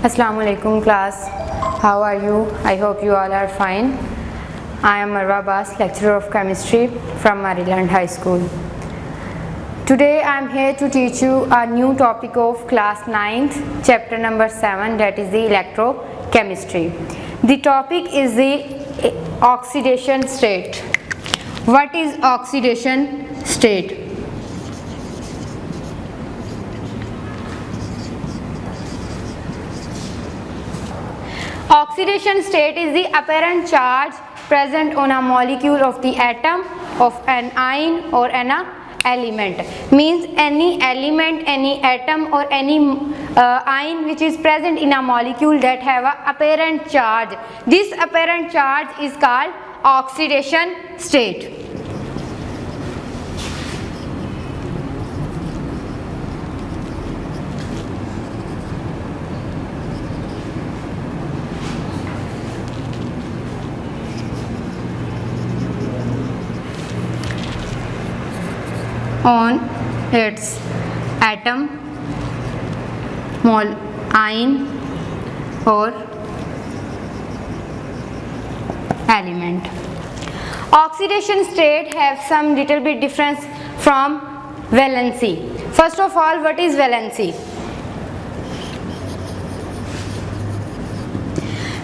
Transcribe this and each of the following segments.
Assalamualaikum class. How are you? I hope you all are fine. I am Marwa Abbas, lecturer of chemistry from Maryland High School. Today I am here to teach you a new topic of class 9th, chapter number 7, that is the electrochemistry. The topic is the oxidation state. What is oxidation state? Oxidation state is the apparent charge present on a molecule of the atom of an ion or an element. Means any element, any atom or any ion which is present in a molecule that have a apparent charge. This apparent charge is called oxidation state. On its atom, ion or element. Oxidation state have some little bit difference from valency. First of all, what is valency?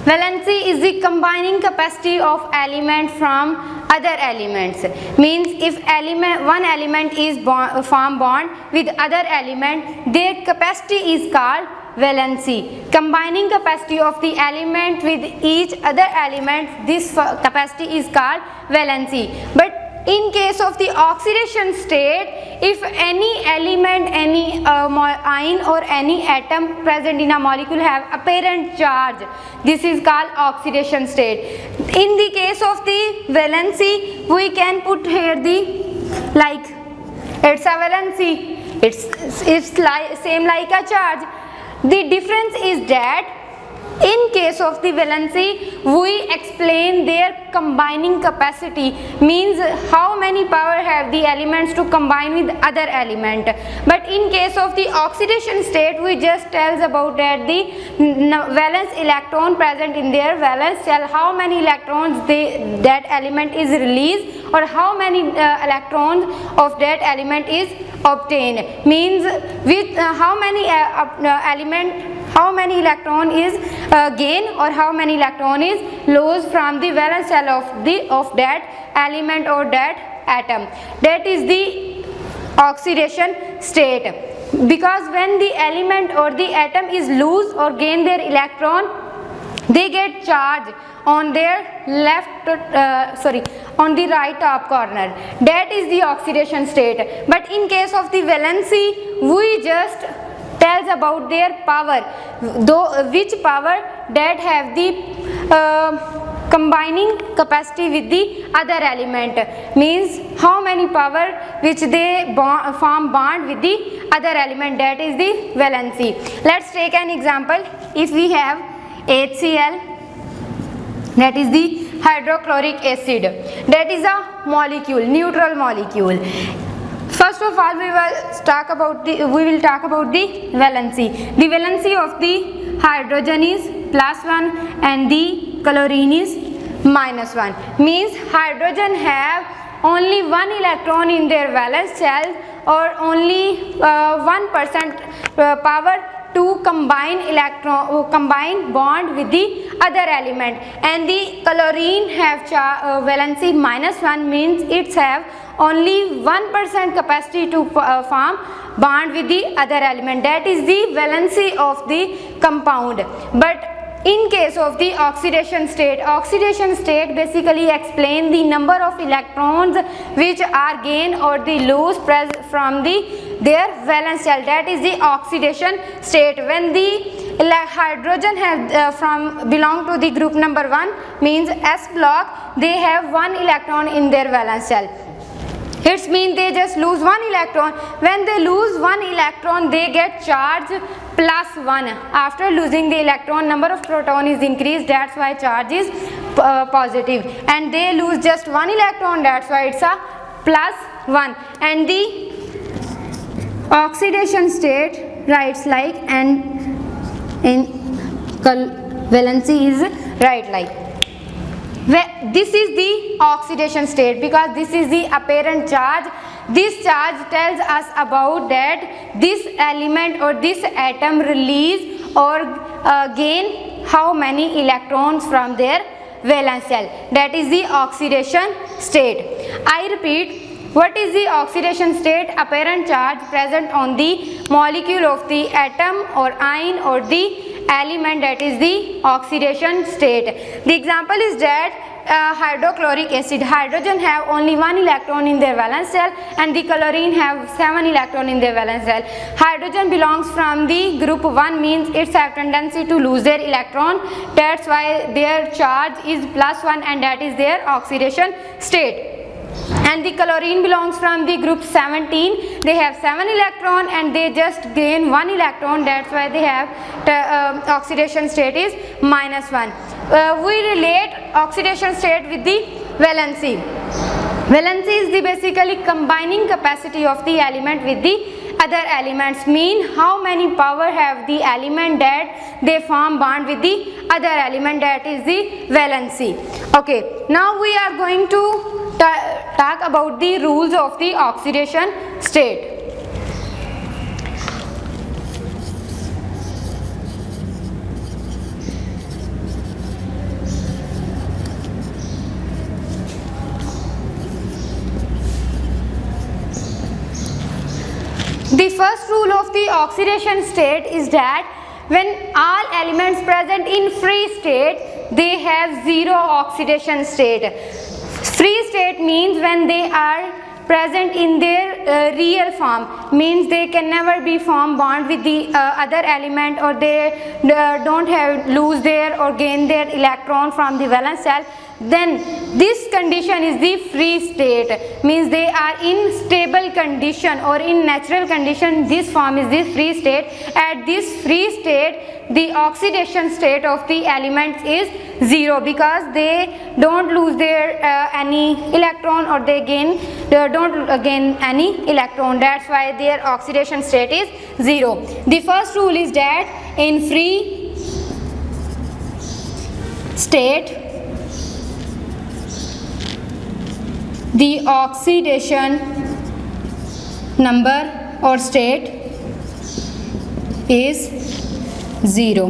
Valency is the combining capacity of element from other elements. Means if one element is form bond with other element, their capacity is called valency. Combining capacity of the element with each other element, this capacity is called valency. But in case of the oxidation state, if any element, any ion or any atom present in a molecule have apparent charge, this is called oxidation state. In the case of the valency, we can put here the like, it's a valency, it's like same like a charge. The difference is that in case of the valency, we explain their combining capacity, means how many power have the elements to combine with other element. But in case of the oxidation state, we just tells about that the valence electron present in their valence shell, how many electrons that element is released or how many electrons of that element is obtained. Means with how many how many electron is gain or how many electron is lost from the valence shell of that element or that atom. That is the oxidation state. Because when the element or the atom is lose or gain their electron, they get charge on their on the right top corner. That is the oxidation state. But in case of the valency, we just tells about their power, which power that have the combining capacity with the other element, means how many power which they form bond with the other element, that is the valency. Let's take an example. If we have HCl, that is the hydrochloric acid, that is a molecule, neutral molecule. First of all, we will talk about the valency. The valency of the hydrogen is +1 and the chlorine is -1. Means hydrogen have only one electron in their valence shell or only 1% power to combine bond with the other element, and the chlorine have valency -1, means it have only 1% capacity to form bond with the other element. That is the valency of the compound. But in case of the oxidation state basically explain the number of electrons which are gained or the loss from their valence shell. That is the oxidation state. When the hydrogen have belong to the group number 1, means S block, they have one electron in their valence shell. It means they just lose one electron. When they lose one electron, they get charge +1. After losing the electron, number of proton is increased, that's why charge is positive. And they lose just one electron, that's why it's a +1. And the oxidation state writes like, and in valency is right like. This is the oxidation state because this is the apparent charge. This charge tells us about that this element or this atom release or gain how many electrons from their valence shell. That is the oxidation state. I repeat, what is the oxidation state? Apparent charge present on the molecule of the atom or ion or the element, that is the oxidation state. The example is that hydrochloric acid, hydrogen have only 1 electron in their valence shell and the chlorine have 7 electron in their valence shell. Hydrogen belongs from the group 1, means it's have tendency to lose their electron. That's why their charge is +1 and that is their oxidation state. And the chlorine belongs from the group 17. They have 7 electron and they just gain 1 electron. That's why they have oxidation state is -1. We relate oxidation state with the valency. Valency is the basically combining capacity of the element with the other elements, mean how many power have the element that they form bond with the other element, that is the valency. Okay, now we are going to talk about the rules of the oxidation state. The first rule of the oxidation state is that when all elements present in free state, they have zero oxidation state. Free state means when they are present in their real form, means they can never be form bond with the other element, or they don't have lose their or gain their electron from the valence shell. Then this condition is the free state, means they are in stable condition or in natural condition. This form is the free state. At this free state, the oxidation state of the elements is 0 because they don't lose their any electron or they don't gain any electron. That's why their oxidation state is 0. The first rule is that in free state, the oxidation number or state is 0.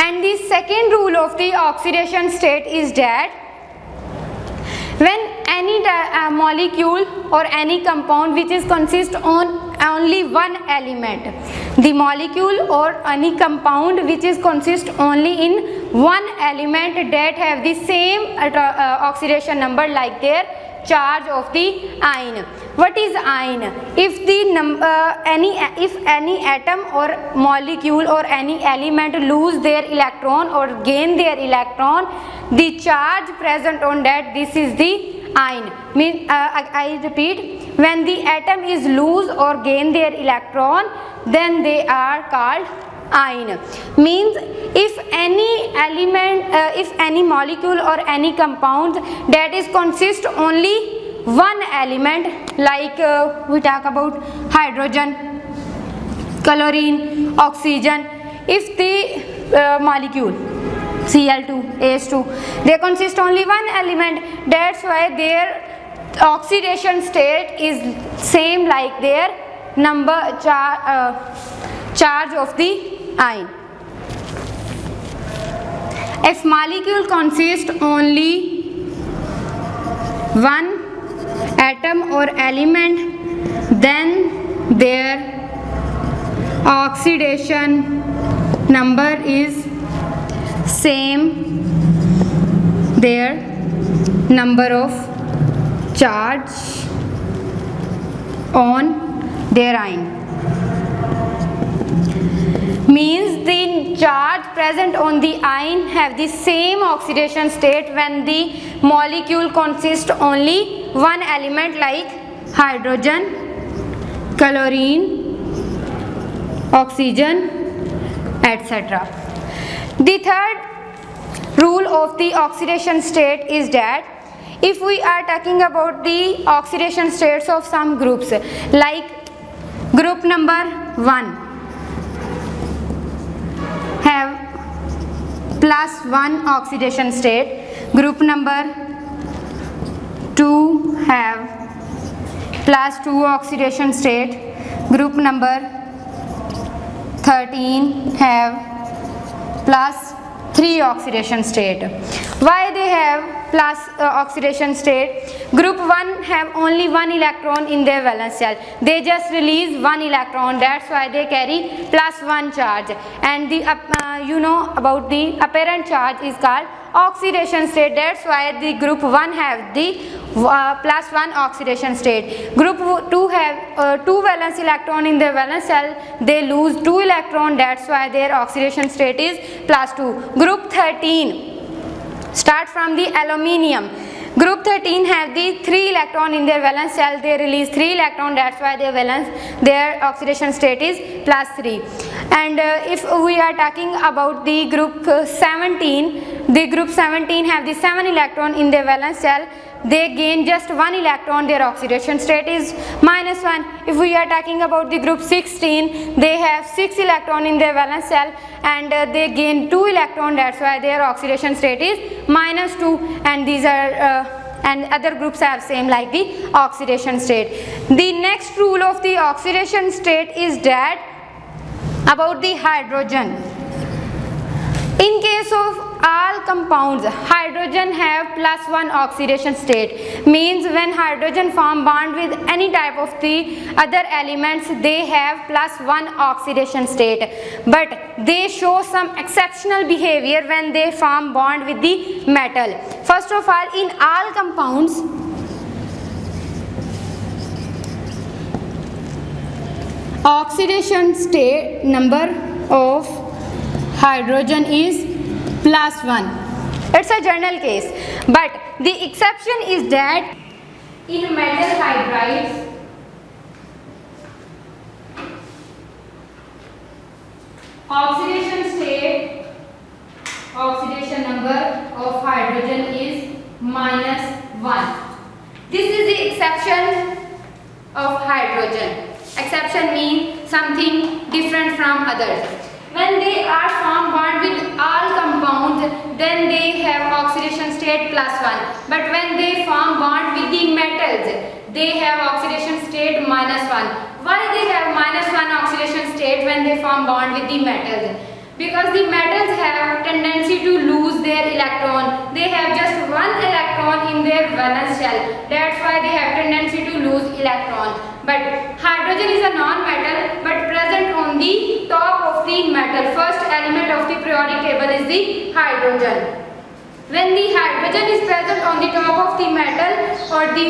And the second rule of the oxidation state is that when any molecule or any compound which is consist on only one element, the molecule or any compound which is consist only in one element that have the same oxidation number like their charge of the ion. What is ion? If the if any atom or molecule or any element lose their electron or gain their electron, the charge present on that, this is the ion. I repeat, when the atom is lose or gain their electron, then they are called ion. Means if any element, if any molecule or any compound that is consist only one element, like we talk about hydrogen, chlorine, oxygen, if the molecule Cl2, AS2, they consist only one element, that's why their oxidation state is same like their number charge of the ion. If molecule consists only one atom or element, then their oxidation number is same their number of charge on their ion. Means the charge present on the ion have the same oxidation state when the molecule consists only one element like hydrogen, chlorine, oxygen, etc. The third rule of the oxidation state is that if we are talking about the oxidation states of some groups, like group number 1, have +1 oxidation state. Group number 2 have +2 oxidation state. Group number 13 have +3 oxidation state. Why they have plus oxidation state? Group 1 have only one electron in their valence shell. They just release one electron. That's why they carry +1 charge. And the you know about the apparent charge is called oxidation state. That's why the group 1 have the +1 oxidation state. Group 2 have 2 valence electron in their valence shell. They lose 2 electron. That's why their oxidation state is +2. Group 13 start from the aluminium. Group 13 have the 3 electron in their valence shell. They release 3 electron. That's why their oxidation state is +3. And if we are talking about the group 17, the group 17 have the 7 electron in their valence shell. They gain just 1 electron. Their oxidation state is -1. If we are talking about the group 16, they have 6 electron in their valence shell and they gain 2 electron. That's why their oxidation state is -2. And these are and other groups have same like the oxidation state. The next rule of the oxidation state is that about the hydrogen. In case of all compounds, hydrogen have +1 oxidation state. Means when hydrogen form bond with any type of the other elements, they have +1 oxidation state. But they show some exceptional behavior when they form bond with the metal. First of all, in all compounds, oxidation state number of hydrogen is +1. It's a general case, but the exception is that in metal hydrides, oxidation number of hydrogen is -1. This is the exception of hydrogen. Exception means something different from others. When they are formed bond with all compounds, then they have oxidation state +1. But when they form bond with the metals, they have oxidation state -1. Why they have -1 oxidation state when they form bond with the metals? Because the metals have tendency to lose their electron. They have just 1 electron in their valence shell. That's why they have tendency to lose electron. But hydrogen is a non-metal but present on the top of the metal. First element of the periodic table is the hydrogen. When the hydrogen is present on the top of the metal or the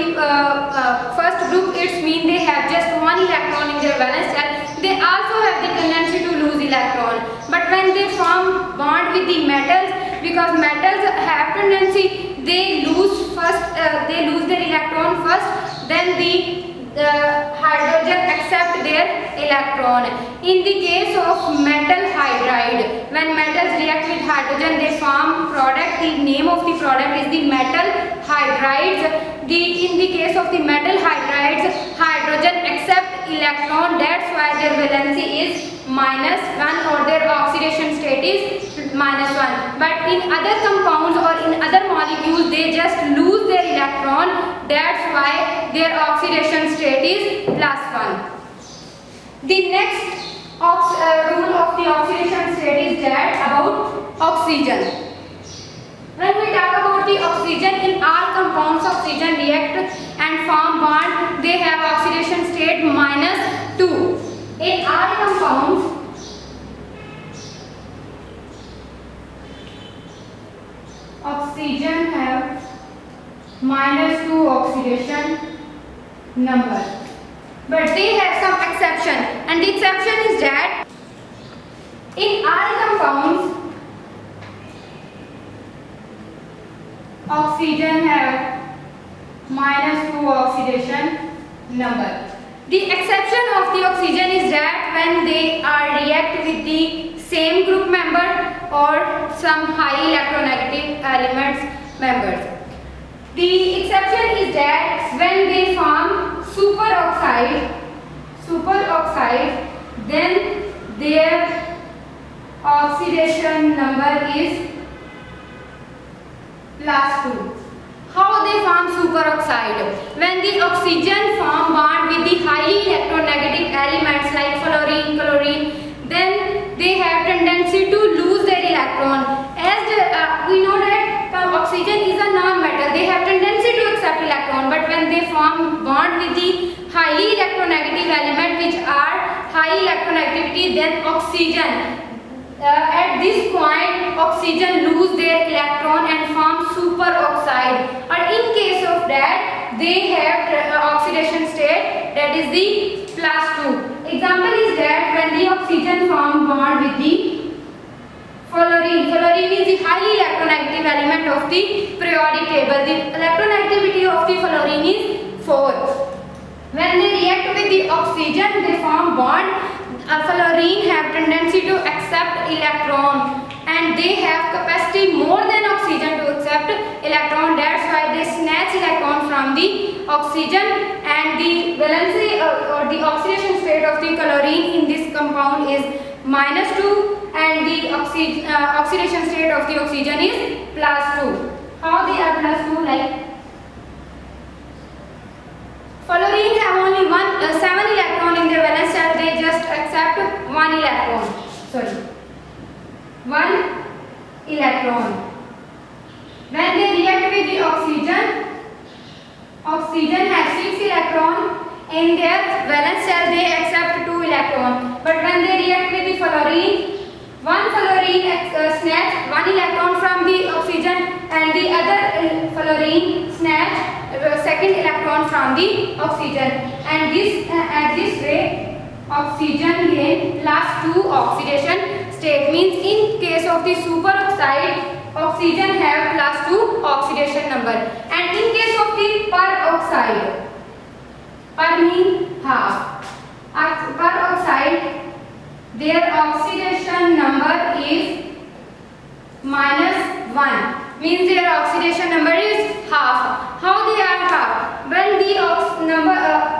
first group, it means they have just 1 electron in their valence shell. They also have the tendency to lose electron. But when they form bond with the metals, because metals have tendency, they lose their electron first, then the hydrogen accept their electron. In the case of metal hydride, when metals react with hydrogen, they form product. The name of the product is the metal hydrides. In the case of the metal hydrides, hydrogen accept electron. That's why their valency is -1 or their oxidation state is -1. But in other compounds or in other molecules, they just lose their electron. That's why their oxidation state is +1. The next rule of the oxidation state is that about oxygen. When we talk about the oxygen, in all compounds oxygen react and form bond, they have oxidation state -2. In all compounds, oxygen have -2 oxidation number. But they have some exception, and the exception is that in all compounds, oxygen have -2 oxidation number. The exception of the oxygen is that when they are react with the same group member or some high electronegative elements members. The exception is that when they form superoxide, then their oxidation number is +2. How they form superoxide? When the oxygen form bond with the highly electronegative elements like fluorine, chlorine, then they have tendency to lose their electron. As we know that oxygen is a non-metal, they have tendency to accept electron, but when they form bond with the highly electronegative element which are high electronegativity, then oxygen at this point oxygen lose their electron and form superoxide, or in case of that they have oxidation state, that is the +2. Example is that when the oxygen form bond with the fluorine. Fluorine is the highly electronegative element of the periodic table. The electronegativity of the fluorine is 4. When they react with the oxygen, they form bond. Fluorine have tendency to accept electron, and they have capacity more than oxygen to accept electron. That's why they snatch electron from the oxygen, and the valency or the oxidation state of the chlorine in this compound is -2, and the oxidation state of the oxygen is +2. How they are +2? Like fluorine have only 7 electron in their valence shell, they just accept 1 electron. Sorry, 1 electron. When they react with the oxygen, oxygen has 6 electron in their valence shell, they accept 2 electron. But when they react with the fluorine, one fluorine snatch 1 electron from the oxygen, and the other fluorine snatch second electron from the oxygen, and this at this way oxygen gain +2 oxidation state. Means in case of the superoxide, oxygen have +2 oxidation number, and in case of the peroxide, per mean half, peroxide, their oxidation number is -1. Means their oxidation number is half. How they are half? When the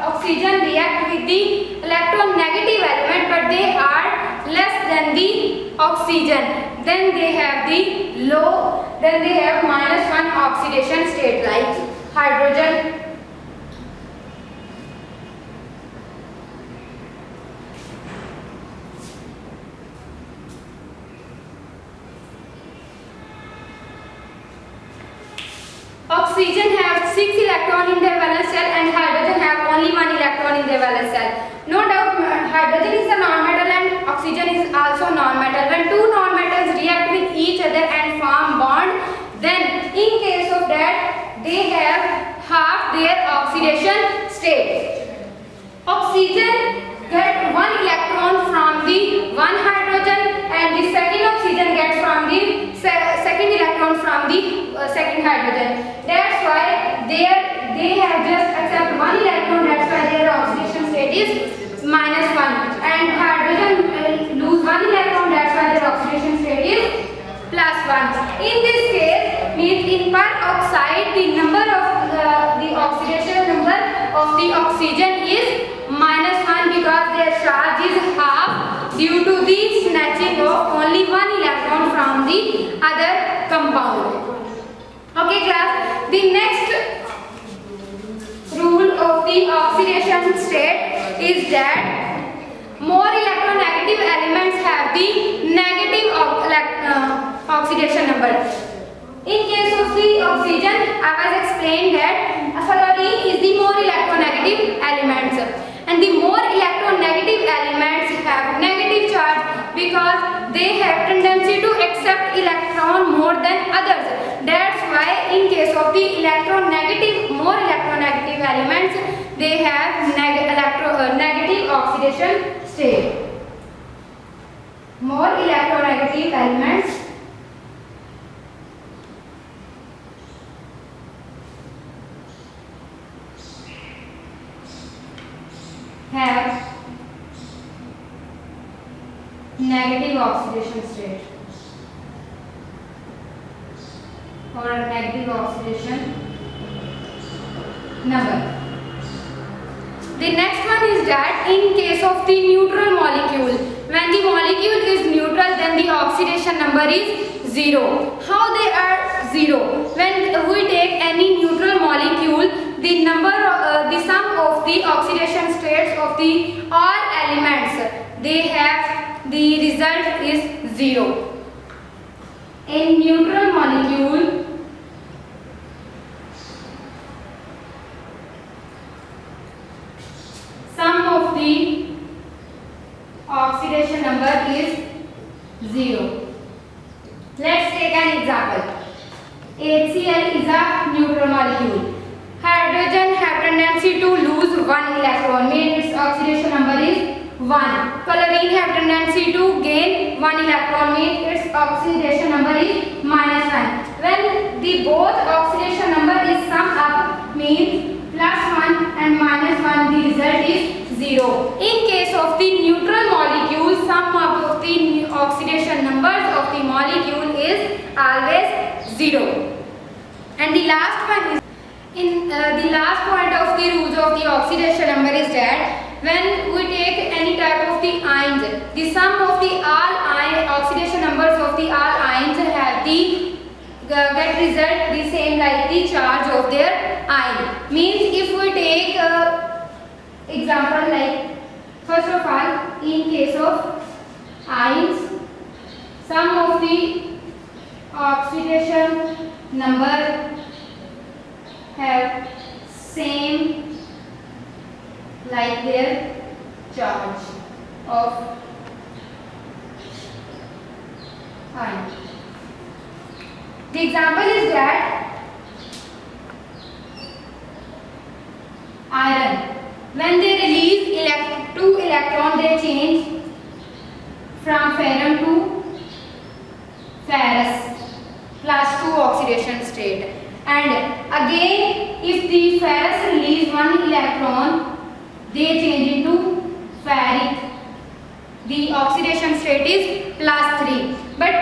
oxygen react with the electronegative element, but they are less than the oxygen, then they have the then they have -1 oxidation state, like hydrogen. Oxygen have 6 electron in their valence shell, and hydrogen have only 1 electron in their valence shell. No doubt hydrogen is a non-metal and oxygen is also non-metal. When two non-metals react with each other and form bond, then in case of that they have half their oxidation state. Oxygen get 1 electron from the 1 hydrogen, and the second oxygen gets from the second electron from the second hydrogen. That's why they have just accept 1 electron. That's why their oxidation state is -1, and hydrogen lose 1 electron. That's why their oxidation state is +1. In this case, means in peroxide, the number of the oxidation number of the oxygen is -1, because their charge is half due to the snatching of only 1 electron from the other compound. Okay class, the next rule of the oxidation state is that more electronegative elements have the negative oxidation number. In case of the oxygen, I was explained that fluorine is the more electronegative elements, and the more electronegative elements have negative charge because they have tendency to accept electron more than others. That's why in case of the more electronegative elements, they have negative oxidation state. More electronegative elements have negative oxidation state or a negative oxidation number. The next one is that in case of the neutral molecule, When the molecule is neutral, then the oxidation number is 0. How they are 0? When we take any neutral molecule, the sum of the oxidation states of the all elements, they have the result is 0. In neutral molecule, sum of the oxidation number is 0. Let's take an example. HCl is a neutral molecule. Hydrogen have tendency to lose one electron, means its oxidation number is 1. Chlorine have tendency to gain one electron, means its oxidation number is -1. When the both oxidation number is summed up, means +1 and -1, the result is 0. In case of the neutral molecule, sum up of the oxidation numbers of the molecule is always 0. And the last one is the last point of the rules of the oxidation number is that when we take any type of the ions, the sum of the all oxidation numbers of the all ions have the get result the same like the charge of their ion. Means if we take example like, first of all, in case of ions, sum of the oxidation number have same like their charge of ion. The example is that iron, when they release 2 electrons, they change from ferrum to ferrous +2 oxidation state. And again, if the ferrous release 1 electron, they change into ferric. The oxidation state is +3. But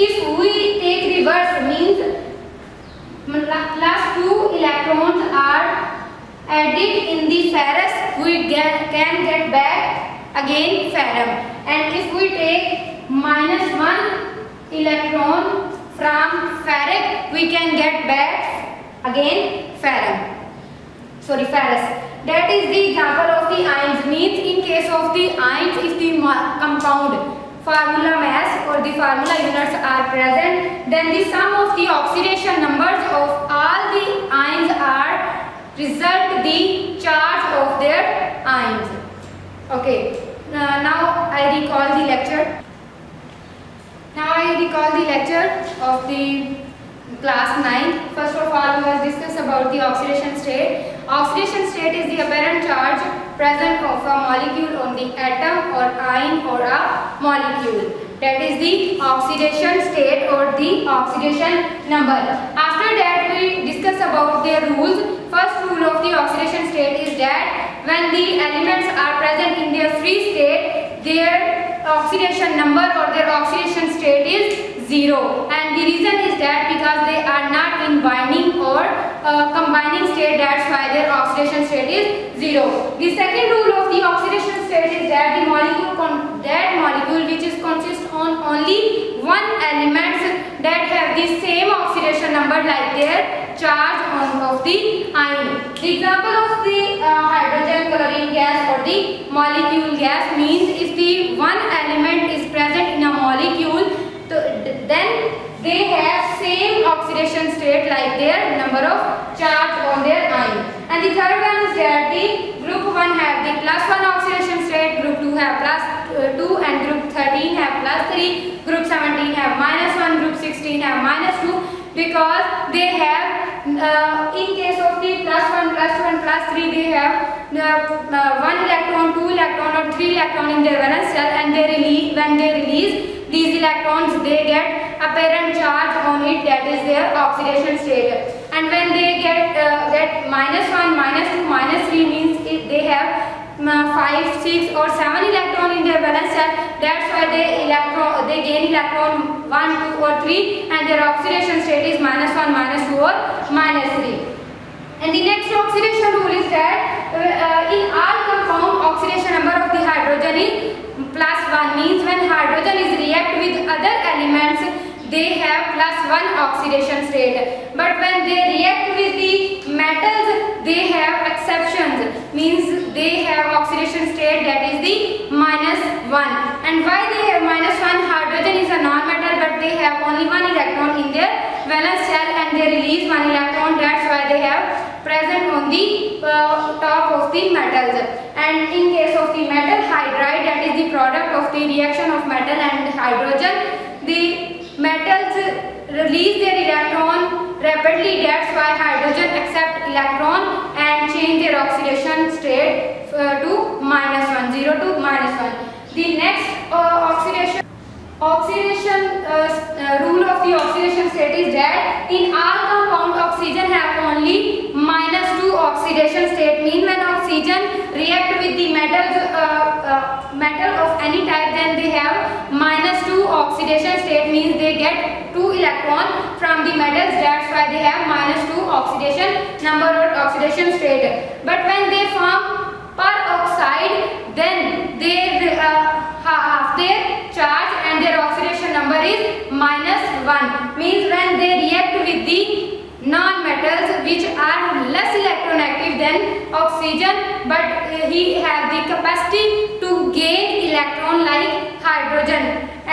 if we take reverse, means +2 electrons are added in the ferrous, we can get back again ferrum. And if we take -1 electron from ferric, we can get back again ferrous. That is the example of the ions. Means in case of the ions, if the compound formula mass or the formula units are present, then the sum of the oxidation numbers of all the ions are result the charge of their ions. Okay, now I recall the lecture. Of the class 9. First of all, we will discuss about the oxidation state. Oxidation state is the apparent charge present of a molecule on the atom or ion or a molecule. That is the oxidation state or the oxidation number. After that, we discuss about their rules. First rule of the oxidation state is that when the elements are present in their free state, their oxidation number or their oxidation state is 0. And the reason is that because they are not in binding or combining state, that's why their oxidation state is 0. The second rule of the oxidation state is that the molecule which is consist on only one element that have the same oxidation number like their charge of the ion. The example of the hydrogen, chlorine gas or the molecule gas means if the one element is present in a molecule, then they have same oxidation state like their number of charge on their ion. And the third one is that the group 1 have the +1 oxidation state, group 2 have +2, and group 13 have +3, group 17 have -1, group 16 have -2, because they have in case of the +1, +2 and +3, they have 1 electron, 2 electron or 3 electron in their valence shell, and when they release these electrons, they get apparent charge on it, that is their oxidation state. And when they get -1, -2, -3 means they have 5, 6 or 7 electron in their valence shell, that's why they gain electron 1, 2 or 3, and their oxidation state is -1, -2 or -3. And the next oxidation rule is that in all compound, oxidation number of the hydrogen is +1 means when hydrogen is react with other elements, they have +1 oxidation state. But when they react with the metals, they have exceptions, means they have oxidation state that is the -1. And why they have -1? Hydrogen is a non-metal, but they have only one electron in their valence shell and they release one electron. That's why they have present on the top of the metals. And in case of the metal hydride, that is the product of the reaction of metal and hydrogen, the metals release their electron rapidly. That's why hydrogen accept electron and change their oxidation state to -1, 0 to -1. The next oxidation rule of the oxidation state is that in all compound oxygen have only -2 oxidation state. Mean when oxygen react with the metal of any type, then they have -2 oxidation state, means they get 2 electron from the metals. That's why they have -2 oxidation number or oxidation state. But when they form peroxide, then half their charge and their oxidation number is -1. Means when they react with the non-metals which are less electronegative than oxygen, but he have the capacity to gain electron like hydrogen,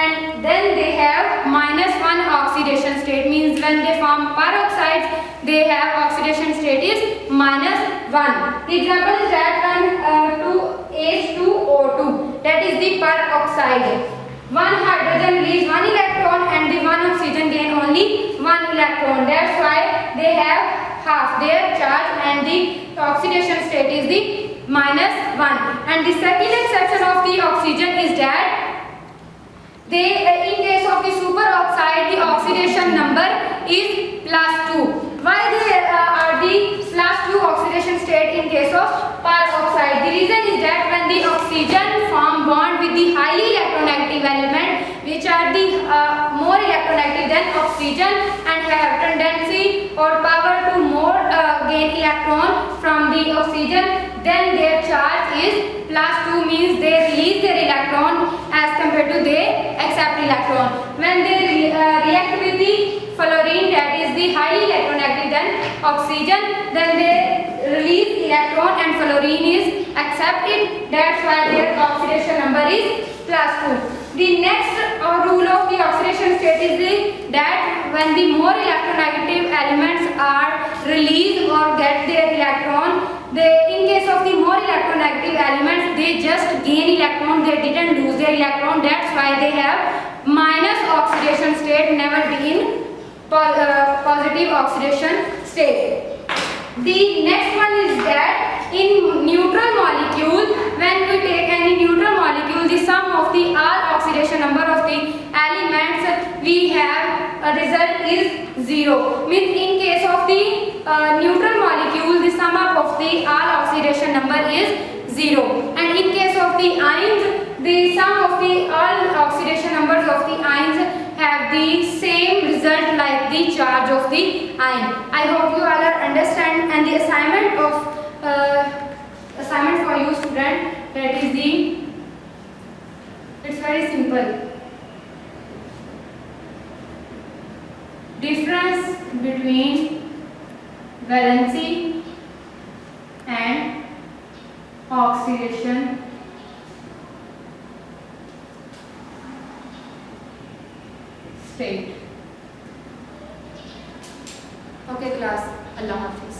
and then they have -1 oxidation state. Means when they form peroxides, they have oxidation state is -1. The example is that when 2H2O2, that is the peroxide, one hydrogen release 1 electron and the one oxygen gain only 1 electron. That's why they have half their charge and the oxidation state is the -1. And the second exception of the oxygen is that they in case of the superoxide, the oxidation number is +2. Why there are the +2 oxidation state in case of peroxide? The reason is that when the oxygen form bond with the highly electronegative element, which are the more electronegative than oxygen and have tendency or power to more gain electron from the oxygen, then their charge is +2, means they release their electron as compared to they accept electron. When they react with the fluorine, that is the highly electronegative than oxygen, then they release electron and fluorine is accepted. That's why their oxidation number is +2. The next rule of the oxidation state is that when the more electronegative elements are released or get their electron, in case of the more electronegative elements, they just gain electron, they didn't lose their electron. That's why they have minus oxidation state, never be in positive oxidation state. The next one is that in neutral molecule, when we take any neutral molecule, the sum of the all oxidation number of the elements we have a result is 0. Means in case of the neutral molecule, the sum up of the all oxidation number is 0. And in case of the ions, the sum of the all oxidation numbers of the ions have the same result like the charge of the ion. I hope you all understand. And the assignment for you student, that is it's very simple. Difference between valency and oxidation state. Okay class, Allah Hafiz.